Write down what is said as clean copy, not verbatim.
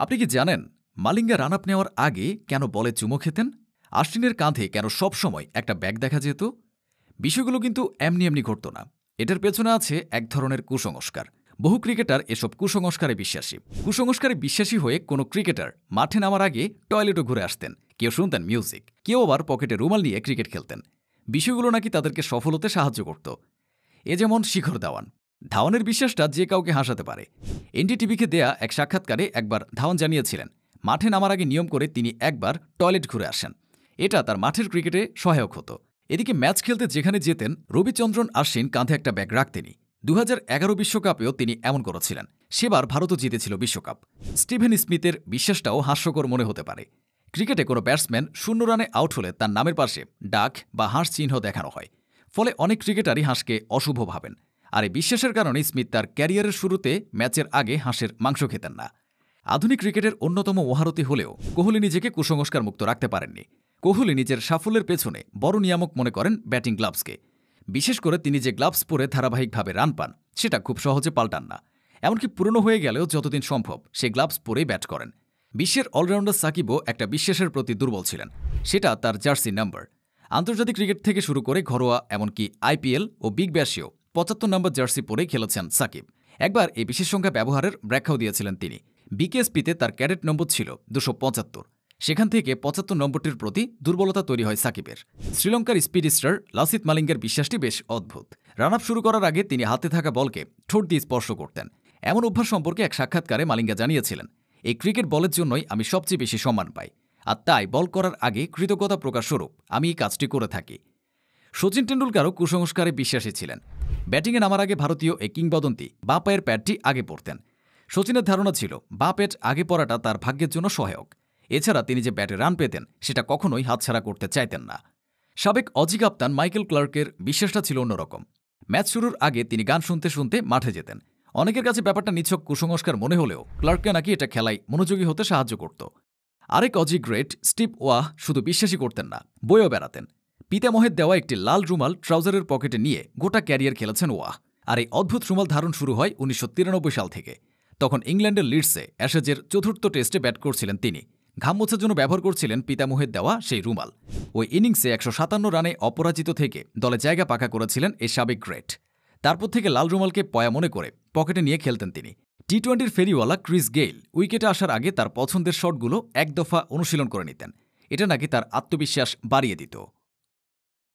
আপনি কি জানেন মালিঙ্গা রান আপ নেওয়ার আগে কেন বলে চুমো খেতেন? আশ্বিনের কাঁধে কেন সবসময় একটা ব্যাগ দেখা যেত? বিষয়গুলো কিন্তু এমনি এমনি ঘটত না। এটার পেছনে আছে এক ধরনের কুসংস্কার। বহু ক্রিকেটার এসব কুসংস্কারে বিশ্বাসী। কুসংস্কারে বিশ্বাসী হয়ে কোনো ক্রিকেটার মাঠে নামার আগে টয়লেটও ঘুরে আসতেন। কেউ শুনতেন মিউজিক, কেউ আবার পকেটে রুমাল নিয়ে ক্রিকেট খেলতেন। বিষয়গুলো নাকি তাদেরকে সফল হতে সাহায্য করত। এ যেমন শিখর ধাওয়ান। ধাওয়ানের বিশ্বাসটা যে কাউকে হাসাতে পারে। এনডিটিভিকে দেয়া এক সাক্ষাৎকারে একবার ধাওয়ান জানিয়েছিলেন মাঠে নামার আগে নিয়ম করে তিনি একবার টয়লেট ঘুরে আসেন। এটা তার মাঠের ক্রিকেটে সহায়ক হতো। এদিকে ম্যাচ খেলতে যেখানে যেতেন রবিচন্দ্রন আশ্বিন কাঁধে একটা ব্যাগ রাখতেনই। 2011 বিশ্বকাপেও তিনি এমন করেছিলেন। সেবার ভারতও জিতেছিল বিশ্বকাপ। স্টিভেন স্মিথের বিশ্বাসটাও হাস্যকর মনে হতে পারে। ক্রিকেটে কোনো ব্যাটসম্যান 0 রানে আউট হলে তার নামের পাশে ডাক বা হাঁস চিহ্ন দেখানো হয়। ফলে অনেক ক্রিকেটারই হাঁসকে অশুভ ভাবেন। আর এই বিশ্বাসের কারণে স্মিথ তার ক্যারিয়ারের শুরুতে ম্যাচের আগে হাঁসের মাংস খেতেন না। আধুনিক ক্রিকেটের অন্যতম মহারথী হলেও কোহলি নিজেকে কুসংস্কার মুক্ত রাখতে পারেননি। কোহলি নিজের সাফল্যের পেছনে বড় নিয়ামক মনে করেন ব্যাটিং গ্লাভসকে। বিশেষ করে তিনি যে গ্লাভস পরে ধারাবাহিকভাবে রান পান সেটা খুব সহজে পাল্টান না। এমনকি পুরনো হয়ে গেলেও যতদিন সম্ভব সে গ্লাভস পরেই ব্যাট করেন। বিশ্বের অলরাউন্ডার সাকিবও একটা বিশ্বাসের প্রতি দুর্বল ছিলেন। সেটা তার জার্সি নাম্বার। আন্তর্জাতিক ক্রিকেট থেকে শুরু করে ঘরোয়া এমনকি আইপিএল ও বিগ ব্যাশেও 75 নম্বর জার্সি পরেই খেলেছেন সাকিব। একবার এই বিশেষ সংখ্যা ব্যবহারের ব্যাখ্যাও দিয়েছিলেন তিনি। বিকেএসপিতে তার ক্যাডেট নম্বর ছিল 275। সেখান থেকে 75 নম্বরটির প্রতি দুর্বলতা তৈরি হয় সাকিবের। শ্রীলঙ্কার স্পিড স্টার লাসিথ মালিঙ্গার বিশ্বাসটি বেশ অদ্ভুত। রান আপ শুরু করার আগে তিনি হাতে থাকা বলকে ঠোঁট দিয়ে স্পর্শ করতেন। এমন অভ্যাস সম্পর্কে এক সাক্ষাৎকারে মালিঙ্গা জানিয়েছিলেন, এই ক্রিকেট বলের জন্যই আমি সবচেয়ে বেশি সম্মান পাই। আর তাই বল করার আগে কৃতজ্ঞতা প্রকাশ স্বরূপ আমি এই কাজটি করে থাকি। শচীন টেন্ডুলকারও কুসংস্কারে বিশ্বাসী ছিলেন। ব্যাটিংয়ে নামার আগে ভারতীয় এই কিংবদন্তি বাঁ পায়ের প্যাডটি আগে পরতেন। শচীনের ধারণা ছিল বাঁ প্যাড আগে পরাটা তার ভাগ্যের জন্য সহায়ক। এছাড়া তিনি যে ব্যাটে রান পেতেন সেটা কখনোই হাতছাড়া করতে চাইতেন না। সাবেক অজি কাপ্তান মাইকেল ক্লার্কের বিশ্বাসটা ছিল অন্যরকম। ম্যাচ শুরুর আগে তিনি গান শুনতে শুনতে মাঠে যেতেন। অনেকের কাছে ব্যাপারটা নিছক কুসংস্কার মনে হলেও ক্লার্ককে নাকি এটা খেলায় মনোযোগী হতে সাহায্য করত। আরেক অজি গ্রেট স্টিভ ওয়াহ শুধু বিশ্বাসই করতেন না, বইও বেড়াতেন। পিতামহের দেওয়া একটি লাল রুমাল ট্রাউজারের পকেটে নিয়ে গোটা ক্যারিয়ার খেলেছেন ওয়াহ। আর এই অদ্ভুত রুমাল ধারণ শুরু হয় 1993 সাল থেকে। তখন ইংল্যান্ডের লিডসে অ্যাশেজের চতুর্থ টেস্টে ব্যাট করছিলেন তিনি। ঘাম মোছার জন্য ব্যবহার করছিলেন পিতামহের দেওয়া সেই রুমাল। ওই ইনিংসে 157 রানে অপরাজিত থেকে দলে জায়গা পাকা করেছিলেন এই সাবেক গ্রেট। তারপর থেকে লাল রুমালকে পয়া মনে করে পকেটে নিয়ে খেলতেন তিনি। টি-20 ফেরিওয়ালা ক্রিস গেইল উইকেটে আসার আগে তার পছন্দের শটগুলো এক দফা অনুশীলন করে নিতেন। এটা নাকি তার আত্মবিশ্বাস বাড়িয়ে দিত।